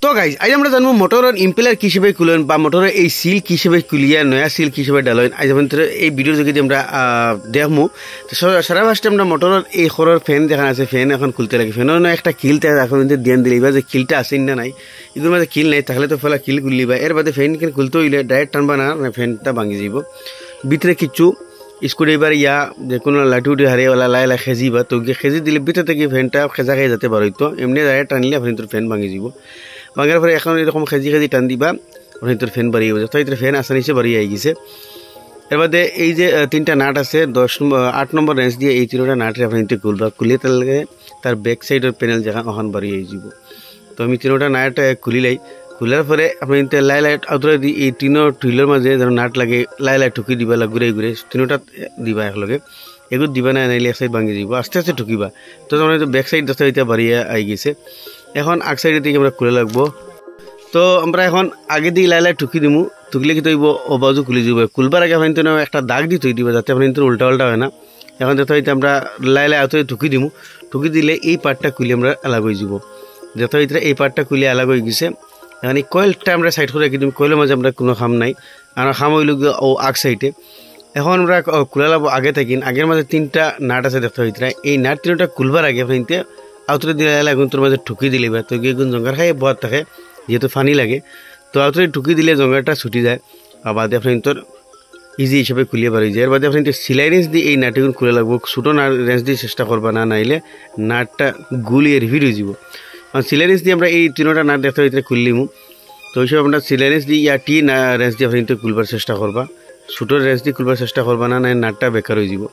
তো গাইজ আজ আমরা জানবো মোটরের ইম্পেলার কি হিসেবে খুলেন বা মোটরের এই সিল কি হিসেবে খুলিয়া নয়া সিল কি হিসেবে ডালেন আজ আমাদের এই ভিডিওর যোগে আমরা দেখবো সারা ফার্স্টে আমরা মোটরের এই খরর ফ্যান যেখানে আছে ফ্যান এখন খুলতে লাগে ফ্যানের একটা কিলতে এখন ধ্যান দিলিবা যে কিলটা আছে না নাই এগুলোর মধ্যে কিল নাই তাহলে তো ফেলা কিল খুললিবা এর বাদে ফ্যান খুলতে হইলে ডাইরেক্ট টানবা না ফ্যানটা ভাঙি যাব ভিতরে কিছু স্ক্রুড্রাইভার ইয়া যে কোনো লাঠি উঠি হারিয়েওয়ালা লাই লাই খেজিবা তো খেজি দিলে ভিতর থেকে ফ্যানটা খেজা খেয়ে যেতে পারো তো এমনি ডাইরেক্ট টানলে আপনি তোর ফ্যান ভাঙি যাব ভাঙার পরে এখন এরকম খেজি খেজি টান দিবা আপনি তোর ফ্যান বাড়িয়ে যাবে তো ফ্যান আসানিসে বাড়িয়ে আই গেছে এর বাদে এই যে তিনটা নাট আছে 8 নম্বর রেঞ্জ দিয়ে এই তিনটা নাটের আপনি খুলবা খুলে তার ব্যাক সাইডের প্যানেল যেখানে ওখান বাড়িয়ে যাব তো আমি তিনটা নাট খুলিলাই খোলার পরে আপনি লাই লাইট আউতরে দি এই তিনোর টুইলের মাঝে যেন নাট লাগে লাই লাই ঠুকি দিবা ঘুরে ঘুরে তিনোটা দিবা একলগে এগুলো দিবা না নাইলে এক সাইড ভাঙি যাব আস্তে আস্তে ঠুকিবা তো মানে ব্যাক সাইড দশটা এটা বাড়িয়ে আই গেছে এখন আগ সাইডের দিকে আমরা খুলে লাগবো তো আমরা এখন আগে দিয়ে লাই লাই ঠুকি দিমু ঠুকলে কি তৈব ও বাজু খুলে যাব খুলবার আগে আপনি একটা দাগ দিয়ে তৈ দিবা যাতে আপনি উল্টা উল্টা হয় না এখন যত হইতে আমরা লাই লাই আউতরে ঠুকি দিমু ঠুকি দিলে এই পার্টটা খুলে আমরা আলাগ হয়ে যাব যত হইতে এই পার্টটা খুলে আলাগ হয়ে গেছে এখন এই কয়েলটা আমরা সাইড করে রাখি দিম কয়েলের মাঝে আমরা কোনো খাম নাই আর খাম হইল ও আগ সাইডে এখন আমরা খুলে লাভ আগে থাকিন আগের মাঝে তিনটা নাট আছে দেখতে হইতে এই নাট তিনটা খুলবার আগে আপনি আউতরে দিলে আগুন তোর মাঝে ঠুকি দিলিবা তো গুণ জঙ্গার খাই বহাত থাকে যেহেতু ফানি লাগে তো আউতরে ঠুকি দিলে জঙ্গারটা ছুটি যায় আর বাদে আপনি তোর ইজি হিসেবে খুলিয়ে পারি যায় এর বাদে আপনি সিলাই রেঞ্জ দিয়ে এই নাটগুলো খুলে লাগবো ছোটো রেঞ্জ দিয়ে চেষ্টা করবা না নাইলে নাটটা গুলিয়ে রিভিড হয়ে যাব সিলাই রেঞ্জ দিয়ে আমরা এই তিনটা নাট দেখতে হইতে খুললিমু তো ওইসব আমরা সিলাই রেঞ্জ দিয়ে টি রেঞ্জ দিয়ে আপনি খুলবার চেষ্টা করবা ছোটো রেঞ্জ দিয়ে খুলবার চেষ্টা করবা না নাই নাটটা বেকার হয়ে যাব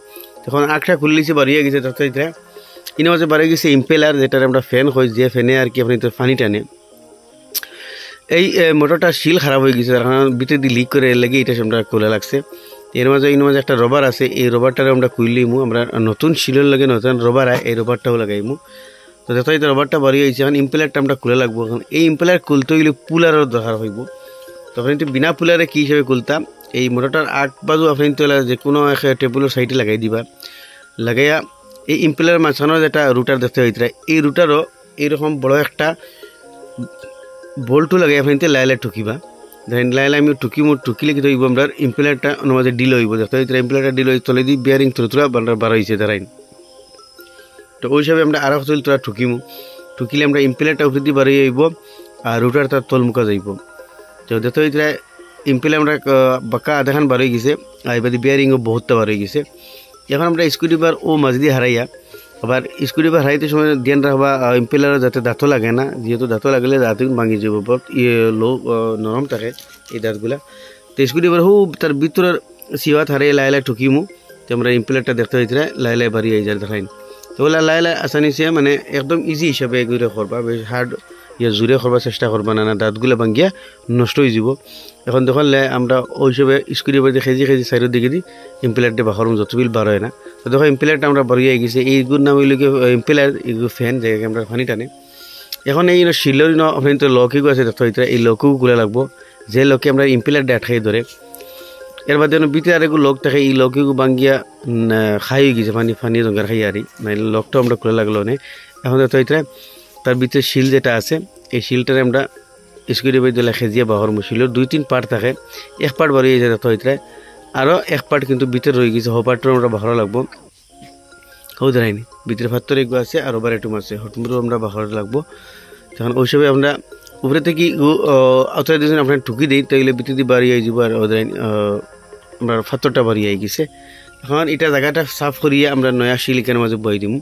তখন আগটা খুললিছে বাড়িয়ে গেছে তাতে ইনি মাঝে বাড়িয়ে গেছে ইম্পেলার যেটার আমরা ফ্যান হয় যে ফ্যানে আর কি আপনি তোর পানি টানে এই মোটরটা শিল খারাপ হয়ে গেছে তার কারণে ভিতরে দিয়ে লিক করে লেগে এটা আমরা খোলা লাগছে এর মাঝে একটা রবার আছে এই রবারটারে আমরা খুললিমু আমরা নতুন শিলের লাগে নতুন রবার হয় এই রবারটাও লাগাইমু তো যথাযথ রবারটা বাড়িয়ে গেছে এখন ইম্পেলারটা আমরা খুলে লাগবো এখন এই ইম্পেলার খুলতে গেলে পুলারের দরকার হইব তখন বিনা পুলারে কী হিসেবে খুলতাম এই মোটরটার আগ বাজু আপনি যে কোনো টেবিলের সাইডে লাগাই দিবা লাগাইয়া এই ইম্পেলার মাঝখানে যেটা রুটার দেখতে হইতে এই রুটারও এইরকম বড় একটা বল্টু লাগাই আপনি লাই লাই ঠুকিবা দেখেন লাই লাই আমি ঠুকিলে কি হইব আমরা ইম্পেলারটা মাঝে ডিল হইব দেখতে হইতে ইম্পেলারটা ডিল হয়ে চলে দিই বিয়ারিং তুরা বার হয়েছে দাঁড়াইন তো ওই হিসাবে আমরা আরও তোরা ঠুকিলে আমরা ইম্পেলারটা উপরে দিয়ে বাড়িয়ে আইব আর রুটার তার তলমুখা যাইব তো দেখতে হইতে ইম্পেলার আমরা বাঁকা আধাখান বার হয়ে গেছে আর এবার বিয়ারিংও বহুতটা বার হয়ে গেছে এখন আমরা স্ক্রুড্রাইভার ও মাঝ দিয়ে হারাইয়া আবার স্ক্রুড্রাইভার হারাইতে সময় ধ্যান রাখবা ইম্পেলার যাতে দাঁতও লাগে না যেহেতু দাঁতও লাগলে দাঁত ভাঙি যাব বহুত লো নরম থাকে এই দাঁতগুলা তো স্ক্রুড্রাইভার তার ভিতরের সিওয়াত হারিয়ে লাই লাই ঠুকিমু তো আমরা ইম্পেলারটা দেখতে হইতে লাই লাই বাড়িয়ে যায় দেখাইন তো ওলা লাই লাই আসানিসে মানে একদম ইজি হিসাবে এগুলো করবা বেশ হার্ড জোরে করবার চেষ্টা করবা না দাঁতগুলো ভাঙিয়া নষ্ট হয়ে যাব এখন দেখুন আমরা ওই হিসেবে স্ক্রুড্রাইভার দিয়ে খেজি সাইডের দিকে দিই ইম্পেলারটা বাহর যতবিল বার হয় না তো দেখো ইম্পেলারটা আমরা বাড়িয়ে গেছে এইগুলোর নাম হইল ইম্পেলার এগুলো ফ্যান জায়গায় আমরা পানি টানে এখন এই শিলের আপনি তো লকিগু আছে দেখতে হইতে এই লকিগু খুলে লাগবো যে লকে আমরা ইম্পেলারটা আটকাই ধরে এর বাদে ভিতরে আরেকগুলো লক থাকে এই লকিগু ভাঙ্গিয়া খাই হয়ে গেছে পানি জঙ্গার খাই আরি মানে লকটাও আমরা খুলে লাগলো না এখন দেখতে হইতে তার ভিতরে শিল যেটা আছে এই শিলটারে আমরা স্ক্রুড্রাইভার দিলে খেজিয়ে বাহর শিলের 2-3 পার্ট থাকে এক পার্ট বাড়িয়ে যায় দেখতে হইতে আরও এক পার্ট কিন্তু ভিতরে রয়ে গেছে হপারটা আমরা বাহর লাগবো হো দাঁড়াইনি ভিতরে ফাত্তর এগু আছে আর ওবার এটুম আছে হটমুরও আমরা বাহর লাগবো তখন ওই হিসাবে আমরা উপরে থেকে আউতরে দিয়েছেন আপনার ঠুকি দিই তাইলে ভিতরে দিয়ে বাড়িয়ে যাব আর ওদের আমরা ফাত্তরটা বাড়িয়ে গেছে এখন এটা জায়গাটা সাফ করিয়ে আমরা নয়া শিলিকের মাঝে বই দিম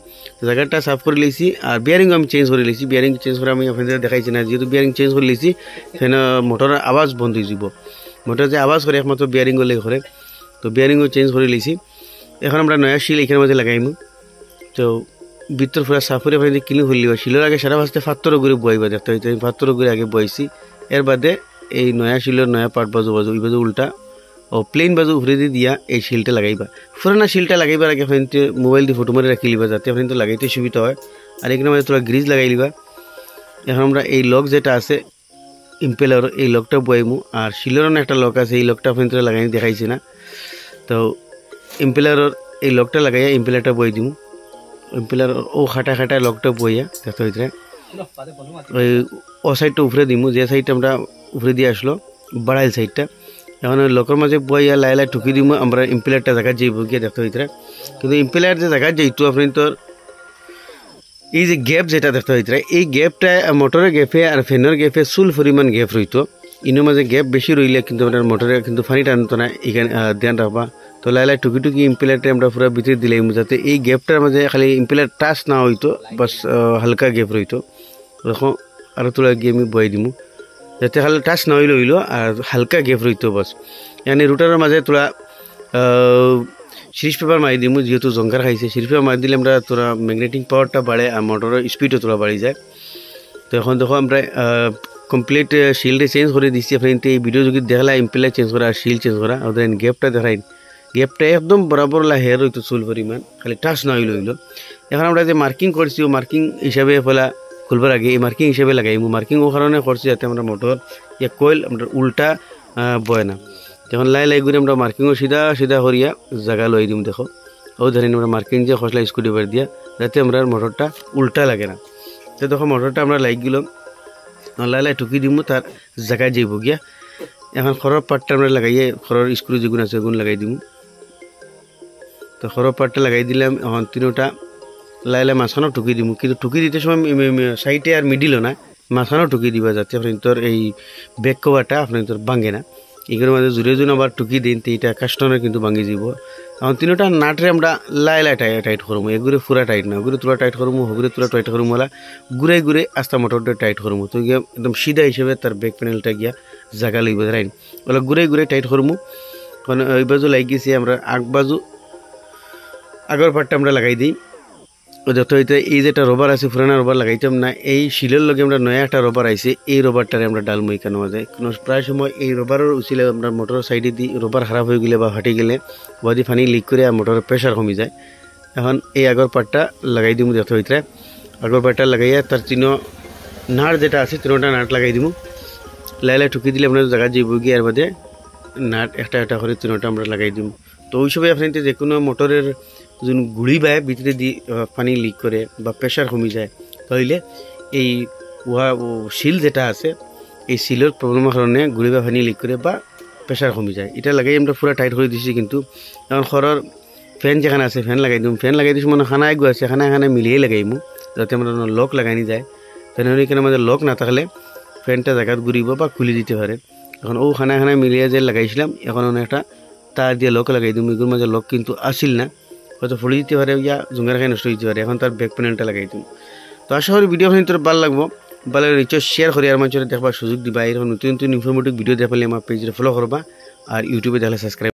জায়গাটা সাফ করে লিছি আর বিয়ারিংও আমি চেঞ্জ করে লিছি বিয়ারিং চেঞ্জ করে আমি আপনাদের দেখাইছি না যেহেতু বিয়ারিং চেঞ্জ করে লিছি সেখানে মোটরের আওয়াজ বন্ধ হয়ে যাব মোটর যে আওয়াজ করে একমাত্র বিয়ারিংও লেগে করে তো বিয়ারিংও চেঞ্জ করে লিছি এখন আমরা নয়া শিল এখানের মাঝে লাগাইমু তো ভিতর পুরা সাফ করে আপনি কিনে খুললি শিলের আগে সারা ভাজতে ফাত্তর করে বইবা দেখতে হইতে আমি ফাত্তর করে আগে বইছি এর বাদে এই নয়া শিলের নয়া পার্ট বাজু ওই বাজু উল্টা ও প্লেন বাজু উপরে দিয়ে দিয়া এই শিলটা লাগাইবা পুরানা শিলটা লাগাইবার আগে আপনি মোবাইল দিয়ে ফটো মারি রাখি লিবা যাতে আপনি তো লাগাইতে সুবিধা হয় আর এখানে মাঝে তোরা গ্রিজ লাগাই লিবা এখন আমরা এই লক যেটা আছে ইম্পেলার এই লকটা বইমু আর শিলেরও একটা লক আছে এই লকটা আপনি তোরা লাগাই দেখাইছি না তো ইম্পেলারের এই লকটা লাগাইয়া ইম্পেলারটা বই দিমু ইম্পেলার ও খাটা লকটা বইয়া দেখতে হইতে ওই ও সাইডটা উপরে দিমু, যে সাইডটা আমরা উপরে দিয়ে আসলো বাড়াইল সাইডটা। এখন ওই লোকের মাঝে বইয়া লাই লাই ঠুকি দিমু, আমরা ইম্পেলারটা জায়গা যাইব গিয়ে দেখতে হইতে। কিন্তু ইম্পেলার যে জায়গা যাইতো আপনি তোর এই যে গ্যাপ যেটা দেখতে হইতে, এই গ্যাপটা মোটরের গ্যাপে আর ফ্যানের গ্যাপে চুল পরিমাণ গ্যাপ রইতো। ইনোর মাঝে গ্যাপ বেশি রইলে কিন্তু আপনার মোটরে কিন্তু পানি টানতো না, এখানে ধ্যান রাখবা। তো লাই লাই টুকি টুকি ইম্পেলারটা আমরা পুরো ভিতরে দিলাই, যাতে এই গ্যাপটার মাঝে খালি ইম্পেলার টাচ না হইতো, বাস হালকা গ্যাপ রইতো। তখন আরও তোলা গিয়ে আমি বয়ে দিমু, যাতে খালি টাচ না হইলো আর হালকা গ্যাপ রইতো বাস। এখানে রুটারের মাঝে তোলা সিরিজ পেপার মারি দিমু, যেহেতু জঙ্কার খাইছে সিরিজ পেপার মারি দিলে আমরা তোরা ম্যাগনেটিং পাওয়ারটা বাড়ে আর মোটরের স্পিডও তোরা বাড়ি যায়। তো এখন দেখো আমরা কমপ্লিট শিল্ডে চেঞ্জ করে দিচ্ছি। আপনি এই ভিডিও যদি দেখলা ইম্পেলার চেঞ্জ করা আর শিল চেঞ্জ করা, ওদের গ্যাপটা দেখাই, গ্যাপটা একদম বরাবর হেয়ার হইতো চুল পরিমাণ, খালি টাচ না হইলো। এখন আমরা যে মার্কিং করছি ও মার্কিং হিসাবে ফেলা খুলবার আগে এই মার্কিং হিসাবে লাগাই, মার্কিং ও কারণে করছি যাতে আমরা মোটর ইয়া কোয়েল আমরা উল্টা বয় না। যখন লাই লাই করে আমরা মার্কিংও সিধা সিধা করিয়া জায়গা লই দিম। দেখো ও ধরেন আমরা মার্কিং যে খসলা স্ক্রু ড্রাইভার দিয়া, যাতে আমরা মোটরটা উল্টা লাগে না। তো দেখো মোটরটা আমরা লাইক গেল লাই লাই ঠুকি দিমু, তার জায়গায় যাইব গিয়া। এখন খড়ের পাটটা আমরা লাগাইয়ে খড়ের স্ক্রু যেগুন আছে ওগুন লাগাই দিমু। তো খড়ের পাটটা লাগাই দিলাম। এখন তিনোটা লাই লাই মাঝখানেও টুকি দিমু, কিন্তু টুকি দিতে সময় সাইডে আর মিডিলও না, মাঝখানেও টুকি দিবা, যাতে আপনি তোর এই ব্যাক কভারটা আপনি তোর ভাঙে না। এগুলোর মধ্যে জুড়ে জুড়ে আবার টুকি দিন, তো এইটা কাস্টমার কিন্তু ভাঙি যাব। এখন তিনোটা নাটরে আমরা লাই লাই টাইট করবো, এগুলো পুরা টাইট না, ওগুলো তোরা টাইট করবো, ওগুলো তোরা টাইট করবো, ওলা ঘুরে ঘুরে আস্তা মোটরটা টাইট করবো। তো গিয়ে একদম সিধা হিসেবে তার ব্যাক প্যানেলটা গিয়া জায়গা লইব রাইন, ওলা ঘুরে ঘুরে টাইট করবো। কারণ ওই বাজু লাগিয়েছি আমরা আগ বাজু আগের পাটটা আমরা লাগাই দিই। যত হইতে এই যেটা রবার আছে পুরানা রবার লাগাইতাম না, এই শিলের লগে আমরা নয়া একটা রবার আইছে, এই রবারটারে আমরা ডালমু এখানে মাঝে। প্রায় সময় এই রবারের উচিলে আমরা মোটরের সাইডে দিই, রবার খারাপ হয়ে গেলে বা ফাটি গেলে বাদি পানি লিক করে আর মোটরের প্রেশার কমে যায়। এখন এই আগর পাটটা লাগাই দিমু, যত হইতে আগর পাটটা লাগাইয়া তার তিনো নাট যেটা আছে তিনোটা নাট লাগাই দিমু। লাই লাই ঠুকি দিলে আপনার জায়গা যাইব গিয়ে আর বাদে নাট একটা একটা করে তিনোটা আমরা লাগাই দিমু। তো ওই সবাই আপনি যে কোনো মোটরের যখন গুড়ি বায় ভিতরে দিয়ে পানি লিক করে বা প্রেশার কমে যায়, তাহলে এই শিল যেটা আছে এই শিলের প্রবলেমের কারণে গুড়ি বা পানি লিক করে বা প্রেশার কমে যায়। এটা লাগাই আমরা পুরো টাইট করে দিচ্ছি। কিন্তু এখন খড়ের ফ্যান যেখানে আছে ফ্যান লাগাই দিম, ফ্যান লাগাই দিচ্ছি মানে খানা এগু আছে খানা এখানে মিলিয়ে লাগাইমু, যাতে আমরা লক লাগাই নি যায়। তাহলে এখানে আমাদের লক না থাকলে ফ্যানটা জায়গাত ঘুরিব বা খুলে দিতে পারে। এখন ও খানা খানা মিলিয়ে যে লাগাইছিলাম, এখন একটা তার দিয়ে লক লাগাই দিম। এগুলোর মাঝে লক কিন্তু আসিল না, হয়তো ফলে দিতে পারে ইয়া জুঙ্গার খাই নষ্ট হইতে পারে। এখন তার ব্যাক প্যানেলটা লাগাই দিম। তো আশা করি ভিডিও তোর ভালো লাগবো, ভালো নিশ্চয় শেয়ার করি আর মানুষের দেখবার সুযোগ দিবা। এরকম নতুন নতুন ইনফরমেটিভ ভিডিও দেখলে আমার পেজে ফলো করবা আর ইউটিউবে দেখলে সাবস্ক্রাইব।